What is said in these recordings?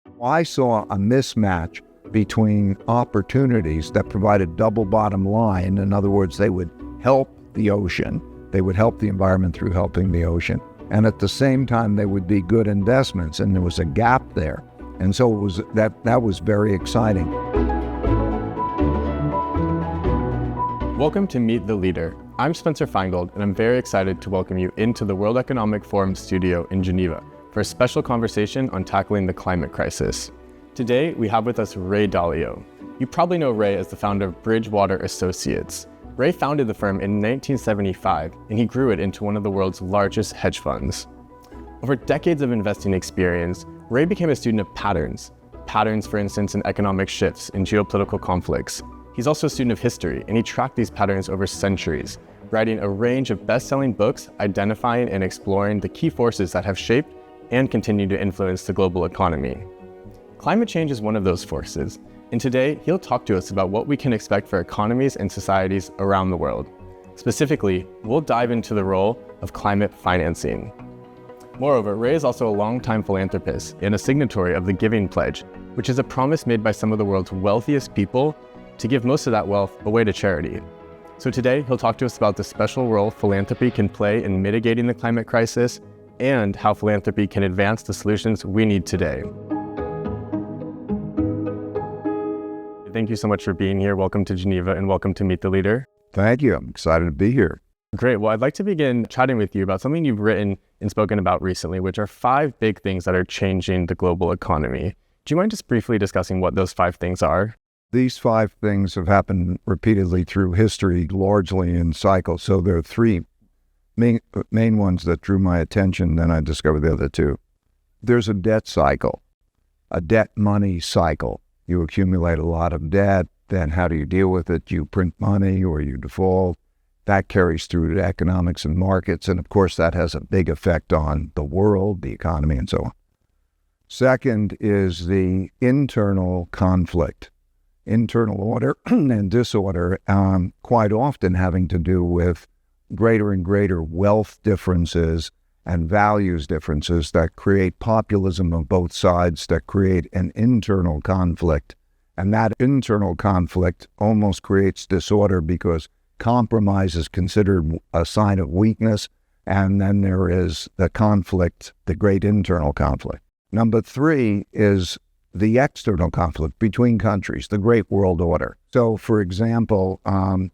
I saw a mismatch between opportunities that provided double bottom line. In other words, they would help the ocean. They would help the environment through helping the ocean. And at the same time, they would be good investments. And there was a gap there. And so it was that was very exciting. Welcome to Meet the Leader. I'm Spencer Feingold, and I'm very excited to welcome you into the World Economic Forum studio in Geneva for a special conversation on tackling the climate crisis. Today, we have with us Ray Dalio. You probably know Ray as the founder of Bridgewater Associates. Ray founded the firm in 1975, and he grew it into one of the world's largest hedge funds. Over decades of investing experience, Ray became a student of patterns. Patterns, for instance, in economic shifts, in geopolitical conflicts. He's also a student of history, and he tracked these patterns over centuries, writing a range of best-selling books identifying and exploring the key forces that have shaped and continue to influence the global economy. Climate change is one of those forces, and today he'll talk to us about what we can expect for economies and societies around the world. Specifically, we'll dive into the role of climate financing. Moreover, Ray is also a longtime philanthropist and a signatory of the Giving Pledge, which is a promise made by some of the world's wealthiest people to give most of that wealth away to charity. So today, he'll talk to us about the special role philanthropy can play in mitigating the climate crisis and how philanthropy can advance the solutions we need today. Thank you so much for being here. Welcome to Geneva and welcome to Meet the Leader. Thank you. I'm excited to be here. Great. Well, I'd like to begin chatting with you about something you've written and spoken about recently, which are 5 big things that are changing the global economy. Do you mind just briefly discussing what those 5 things are? These 5 things have happened repeatedly through history, largely in cycles. So there are 3 main ones that drew my attention, then I discovered the other 2. There's a debt cycle, a debt money cycle. You accumulate a lot of debt, then how do you deal with it? You print money or you default. That carries through to economics and markets, and of course that has a big effect on the world, the economy, and so on. Second is the internal conflict. Internal order and disorder, quite often having to do with greater and greater wealth differences and values differences that create populism on both sides, that create an internal conflict. And that internal conflict almost creates disorder because compromise is considered a sign of weakness, and then there is the conflict, the great internal conflict. Number 3 is the external conflict between countries, the great world order. So, for example,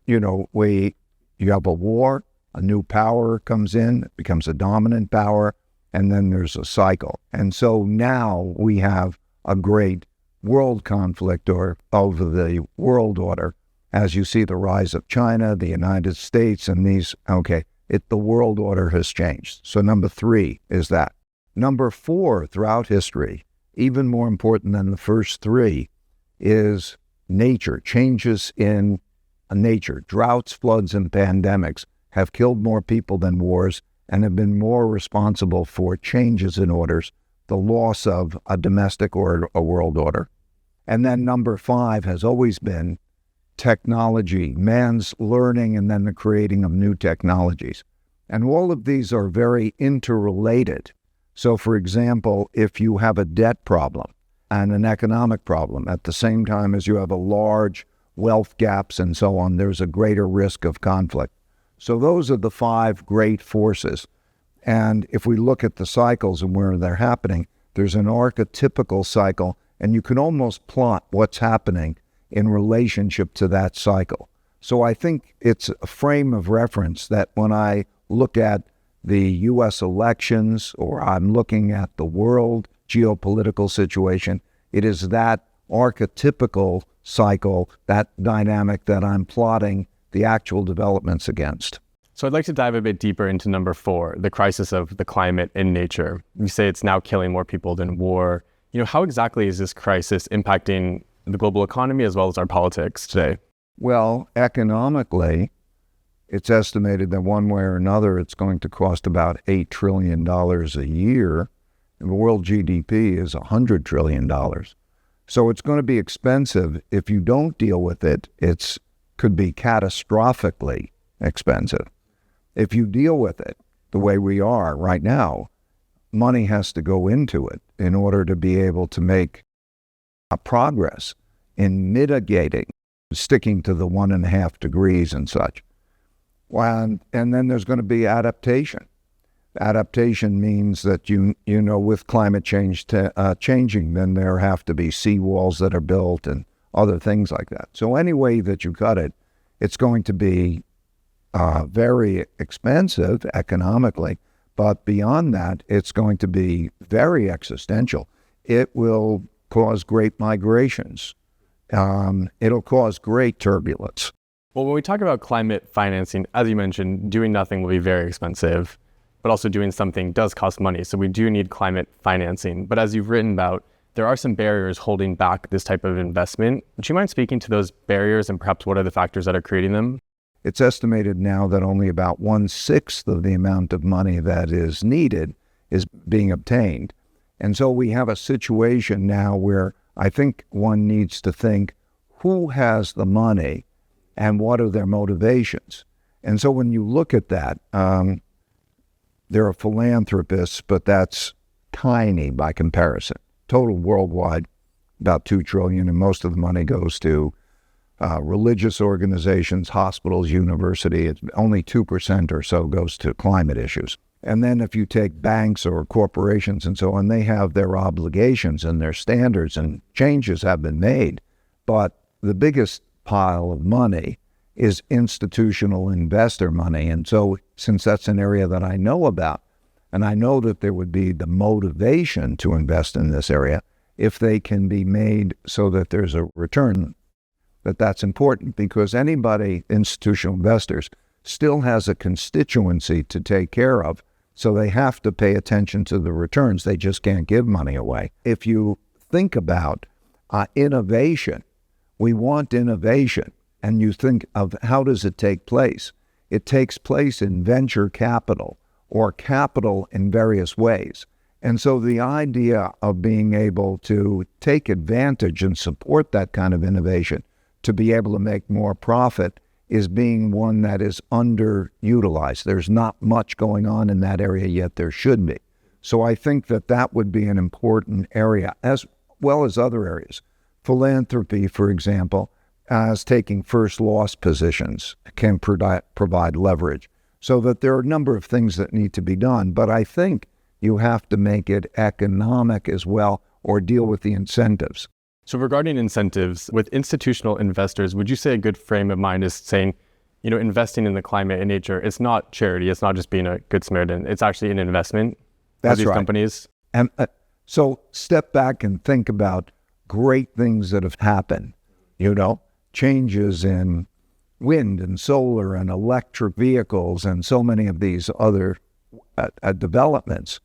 you have a war, a new power comes in, it becomes a dominant power, and then there's a cycle. And so now we have a great world conflict over the world order. As you see the rise of China, the United States, and the world order has changed. So number 3 is that. Number 4, throughout history, even more important than the first 3, is nature, changes in nature. Droughts, floods, and pandemics have killed more people than wars and have been more responsible for changes in orders, the loss of a domestic or a world order. And then number 5 has always been technology, man's learning, and then the creating of new technologies. And all of these are very interrelated. So, for example, if you have a debt problem and an economic problem at the same time as you have a large wealth gaps and so on, there's a greater risk of conflict. So those are the 5 great forces. And if we look at the cycles and where they're happening, there's an archetypical cycle, and you can almost plot what's happening in relationship to that cycle. So I think it's a frame of reference that when I look at the U.S. elections, or I'm looking at the world geopolitical situation, it is that archetypical cycle, that dynamic that I'm plotting the actual developments against. So I'd like to dive a bit deeper into number 4, the crisis of the climate and nature. You say it's now killing more people than war. How exactly is this crisis impacting the global economy as well as our politics today? Well, economically, it's estimated that one way or another, it's going to cost about $8 trillion a year. And the world GDP is $100 trillion. So it's going to be expensive. If you don't deal with it, it could be catastrophically expensive. If you deal with it the way we are right now, money has to go into it in order to be able to make a progress in mitigating, sticking to the 1.5 degrees and such. And then there's going to be adaptation. Adaptation means that with climate change changing, then there have to be seawalls that are built and other things like that. So any way that you cut it, it's going to be very expensive economically, but beyond that, it's going to be very existential. It will cause great migrations. It'll cause great turbulence. Well, when we talk about climate financing, as you mentioned, doing nothing will be very expensive, but also doing something does cost money. So we do need climate financing. But as you've written about, there are some barriers holding back this type of investment. Would you mind speaking to those barriers and perhaps what are the factors that are creating them? It's estimated now that only about 1/6 of the amount of money that is needed is being obtained. And so we have a situation now where I think one needs to think, who has the money and what are their motivations? And so when you look at that, there are philanthropists, but that's tiny by comparison. Total worldwide, about $2 trillion, and most of the money goes to religious organizations, hospitals, university. It's only 2% or so goes to climate issues. And then if you take banks or corporations and so on, they have their obligations and their standards, and changes have been made. But the biggest pile of money is institutional investor money. And so since that's an area that I know about, and I know that there would be the motivation to invest in this area, if they can be made so that there's a return, that's important, because anybody, institutional investors, still has a constituency to take care of, so they have to pay attention to the returns. They just can't give money away. If you think about innovation, we want innovation, and you think of how does it take place? It takes place in venture capital or capital in various ways. And so the idea of being able to take advantage and support that kind of innovation to be able to make more profit is being one that is underutilized. There's not much going on in that area, yet there should be. So I think that would be an important area, as well as other areas. Philanthropy, for example, as taking first loss positions, can provide leverage, so that there are a number of things that need to be done. But I think you have to make it economic as well, or deal with the incentives. So regarding incentives, with institutional investors, would you say a good frame of mind is saying, investing in the climate and nature, it's not charity, it's not just being a good Samaritan, it's actually an investment? That's these right. Companies? And so step back and think about great things that have happened, changes in wind and solar and electric vehicles and so many of these other developments.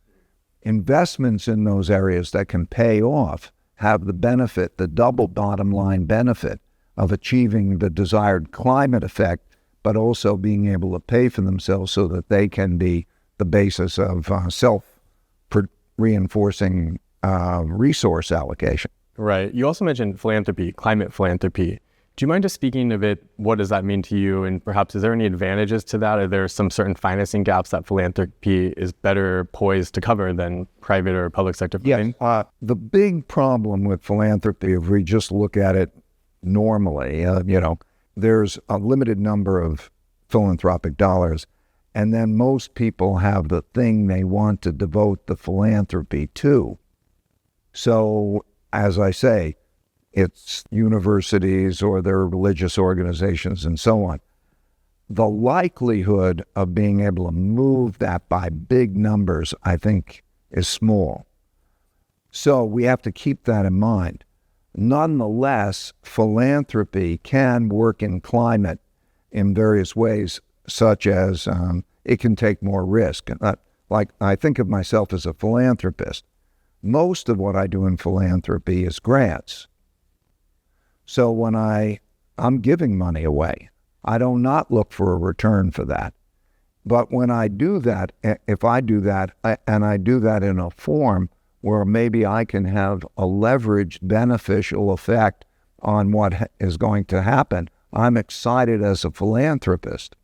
Investments in those areas that can pay off have the benefit, the double bottom line benefit of achieving the desired climate effect, but also being able to pay for themselves so that they can be the basis of self-reinforcing resource allocation. Right. You also mentioned philanthropy, climate philanthropy. Do you mind just speaking a bit, what does that mean to you? And perhaps, is there any advantages to that? Are there some certain financing gaps that philanthropy is better poised to cover than private or public sector funding? Yes. The big problem with philanthropy, if we just look at it normally, there's a limited number of philanthropic dollars, and then most people have the thing they want to devote the philanthropy to. So, as I say, it's universities or their religious organizations and so on. The likelihood of being able to move that by big numbers, I think, is small. So we have to keep that in mind. Nonetheless, philanthropy can work in climate in various ways, such as it can take more risk. Like, I think of myself as a philanthropist. Most of what I do in philanthropy is grants. So when I'm giving money away, I do not look for a return for that. But when I do that, if I do that, and I do that in a form where maybe I can have a leveraged beneficial effect on what is going to happen, I'm excited as a philanthropist.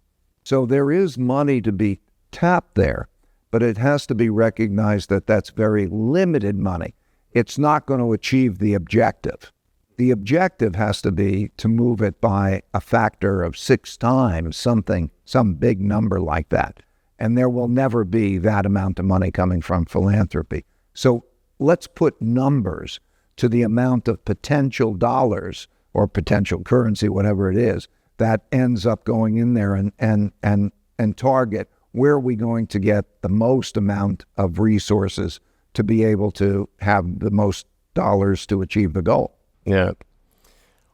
So there is money to be tapped there, but it has to be recognized that that's very limited money. It's not going to achieve the objective. The objective has to be to move it by a factor of 6 times something, some big number like that. And there will never be that amount of money coming from philanthropy. So let's put numbers to the amount of potential dollars or potential currency, whatever it is, that ends up going in there and target where are we going to get the most amount of resources to be able to have the most dollars to achieve the goal. Yeah.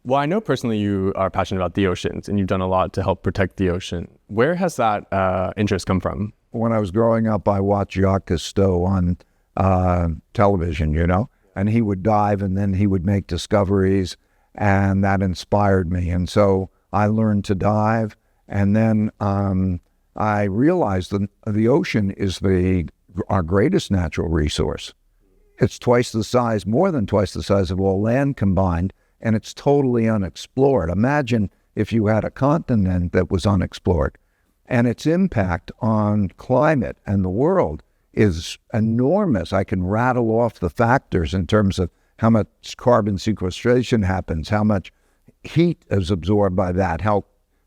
Well, I know personally you are passionate about the oceans and you've done a lot to help protect the ocean. Where has that interest come from? When I was growing up, I watched Jacques Cousteau on television, and he would dive and then he would make discoveries, and that inspired me. And so I learned to dive, and then I realized that the ocean is our greatest natural resource. It's more than twice the size of all land combined, and it's totally unexplored. Imagine if you had a continent that was unexplored. And its impact on climate and the world is enormous. I can rattle off the factors in terms of how much carbon sequestration happens, how much heat is absorbed by that, how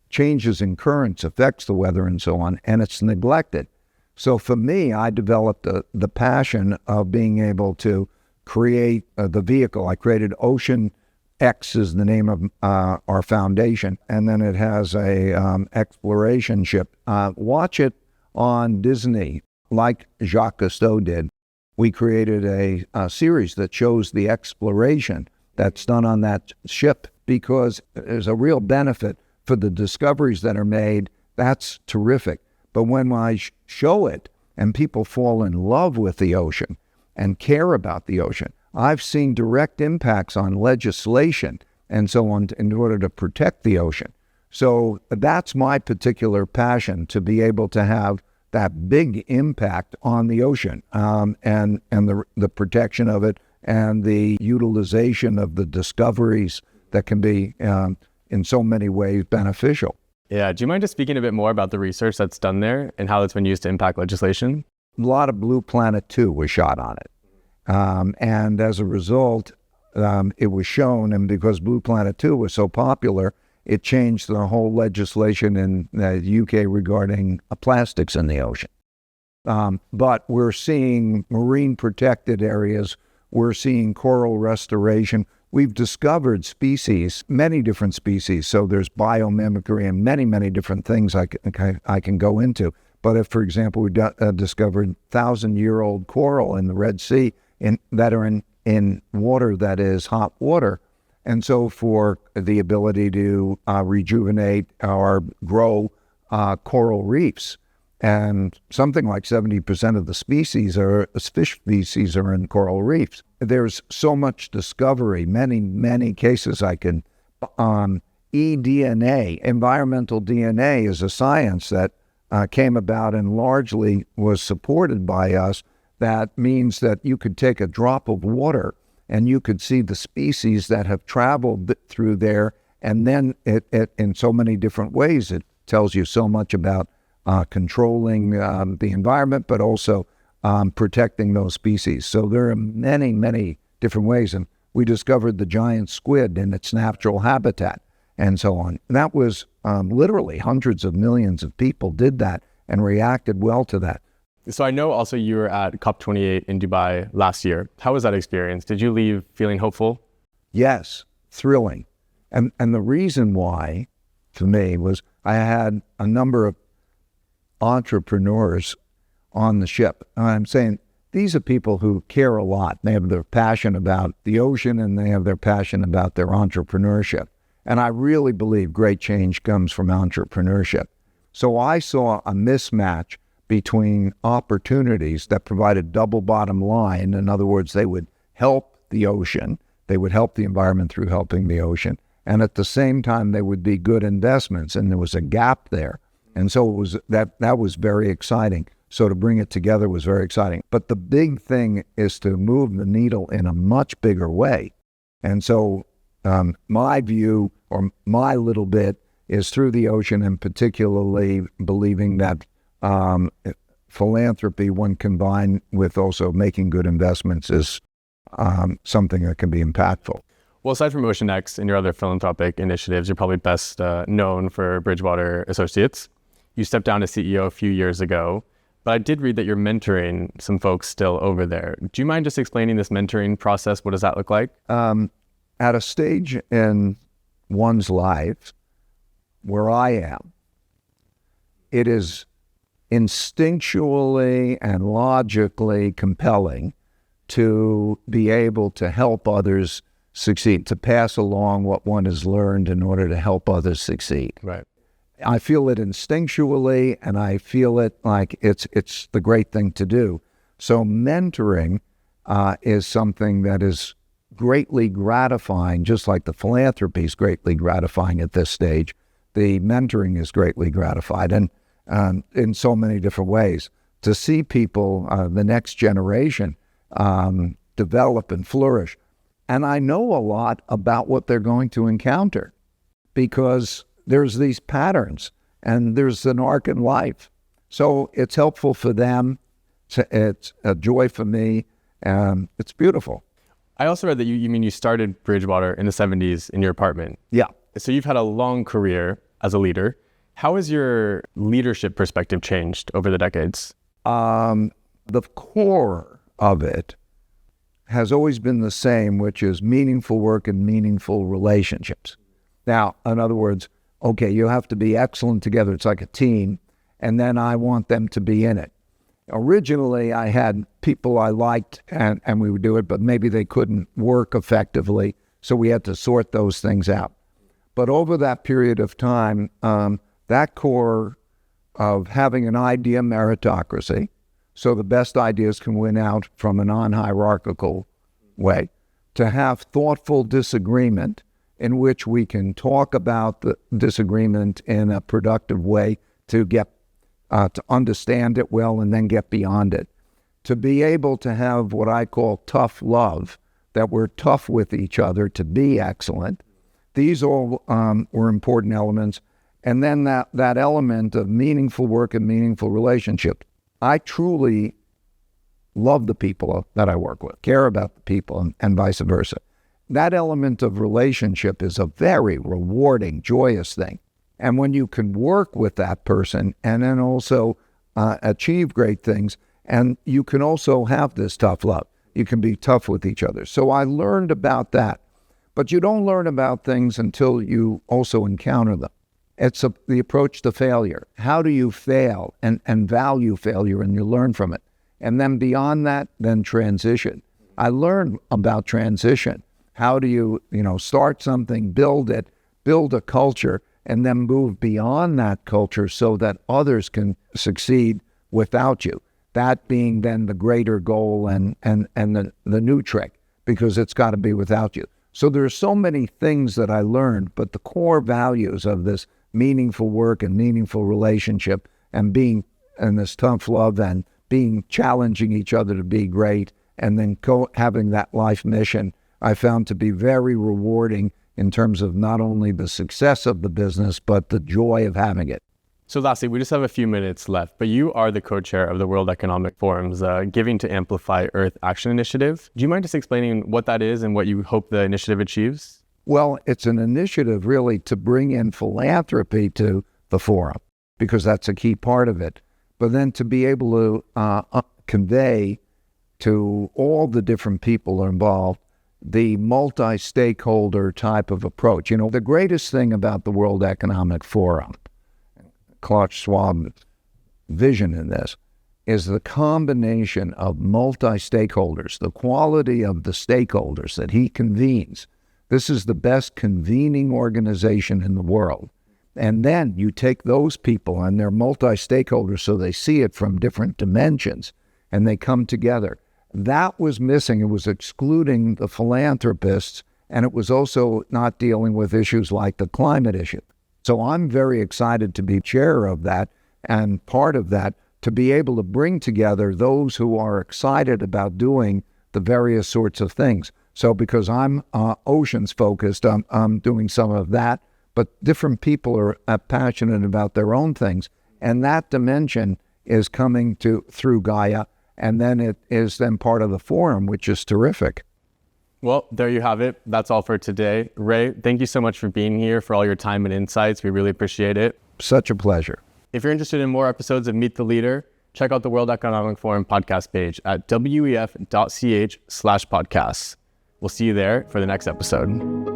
changes in currents affects the weather and so on, and it's neglected. So for me, I developed the passion of being able to create the vehicle. I created Ocean X is the name of our foundation, and then it has a exploration ship. Watch it on Disney, like Jacques Cousteau did. We created a series that shows the exploration that's done on that ship, because there's a real benefit for the discoveries that are made. That's terrific. But when I show it and people fall in love with the ocean and care about the ocean, I've seen direct impacts on legislation and so on in order to protect the ocean. So that's my particular passion, to be able to have that big impact on the ocean, and the protection of it and the utilization of the discoveries that can be in so many ways beneficial. Yeah. Do you mind just speaking a bit more about the research that's done there and how it's been used to impact legislation? A lot of Blue Planet 2 was shot on it. And as a result, it was shown, and because Blue Planet 2 was so popular, it changed the whole legislation in the UK regarding plastics in the ocean. But we're seeing marine protected areas, we're seeing coral restoration. We've discovered species, many different species, so there's biomimicry and many, many different things I can go into. But if, for example, we discovered 1,000-year-old coral in the Red Sea that are in water that is hot water, and so for the ability to rejuvenate or grow coral reefs, and something like 70% of the fish species are in coral reefs. There's so much discovery, many cases I can. eDNA, environmental DNA, is a science that came about and largely was supported by us. That means that you could take a drop of water and you could see the species that have traveled through there, and then it in so many different ways. It tells you so much about controlling the environment, but also protecting those species. So there are many different ways, and we discovered the giant squid in its natural habitat and so on. And that was literally hundreds of millions of people did that and reacted well to that. So I know also you were at COP28 in Dubai last year. How was that experience? Did you leave feeling hopeful? Yes, thrilling. And the reason why, for me, was I had a number of entrepreneurs on the ship. And I'm saying these are people who care a lot. They have their passion about the ocean, and they have their passion about their entrepreneurship. And I really believe great change comes from entrepreneurship. So I saw a mismatch between opportunities that provided double bottom line. In other words, they would help the ocean. They would help the environment through helping the ocean. And at the same time, they would be good investments. And there was a gap there. And so it was that was very exciting. So to bring it together was very exciting. But the big thing is to move the needle in a much bigger way. And so my view, or my little bit, is through the ocean, and particularly believing that philanthropy, when combined with also making good investments, is something that can be impactful. Well, aside from OceanX and your other philanthropic initiatives, you're probably best known for Bridgewater Associates. You stepped down as CEO a few years ago, but I did read that you're mentoring some folks still over there. Do you mind just explaining this mentoring process? What does that look like? At a stage in one's life where I am, it is instinctually and logically compelling to be able to help others succeed, to pass along what one has learned in order to help others succeed. Right. I feel it instinctually, and I feel it like it's the great thing to do. So mentoring is something that is greatly gratifying, just like the philanthropy is greatly gratifying at this stage. The mentoring is greatly gratified, and in so many different ways. To see people, the next generation, develop and flourish. And I know a lot about what they're going to encounter because there's these patterns and there's an arc in life. So it's helpful for them. It's a joy for me. It's beautiful. I also read that you started Bridgewater in the 70s in your apartment. Yeah. So you've had a long career as a leader. How has your leadership perspective changed over the decades? The core of it has always been the same, which is meaningful work and meaningful relationships. Now, in other words, okay, you have to be excellent together. It's like a team, and then I want them to be in it. Originally, I had people I liked, and we would do it, but maybe they couldn't work effectively, so we had to sort those things out. But over that period of time, that core of having an idea meritocracy, so the best ideas can win out from a non-hierarchical way, to have thoughtful disagreement in which we can talk about the disagreement in a productive way to get to understand it well and then get beyond it. To be able to have what I call tough love, that we're tough with each other to be excellent. These all were important elements. And then that element of meaningful work and meaningful relationship. I truly love the people that I work with, care about the people, and vice versa. That element of relationship is a very rewarding, joyous thing. And when you can work with that person and then also achieve great things, and you can also have this tough love, you can be tough with each other. So I learned about that. But you don't learn about things until you also encounter them. It's the approach to failure. How do you fail and value failure, and you learn from it? And then beyond that, then transition. I learned about transition. How do you start something, build it, build a culture, and then move beyond that culture so that others can succeed without you? That being then the greater goal and the new trick, because it's got to be without you. So there's so many things that I learned, but the core values of this meaningful work and meaningful relationship and being in this tough love and being challenging each other to be great and then having that life mission, I found to be very rewarding in terms of not only the success of the business, but the joy of having it. So lastly, we just have a few minutes left, but you are the co-chair of the World Economic Forum's Giving to Amplify Earth Action Initiative. Do you mind just explaining what that is and what you hope the initiative achieves? Well, it's an initiative really to bring in philanthropy to the forum, because that's a key part of it. But then to be able to convey to all the different people involved the multi-stakeholder type of approach. The greatest thing about the World Economic Forum, Klaus Schwab's vision in this, is the combination of multi-stakeholders, the quality of the stakeholders that he convenes. This is the best convening organization in the world. And then you take those people and they're multi-stakeholders so they see it from different dimensions and they come together. That was missing. It was excluding the philanthropists, and it was also not dealing with issues like the climate issue. So I'm very excited to be chair of that and part of that, to be able to bring together those who are excited about doing the various sorts of things. So because I'm oceans focused, I'm doing some of that, but different people are passionate about their own things. And that dimension is coming through Gaia, and then it is then part of the forum, which is terrific. Well, there you have it. That's all for today. Ray, thank you so much for being here, for all your time and insights. We really appreciate it. Such a pleasure. If you're interested in more episodes of Meet the Leader, check out the World Economic Forum podcast page at wef.ch/podcasts. We'll see you there for the next episode.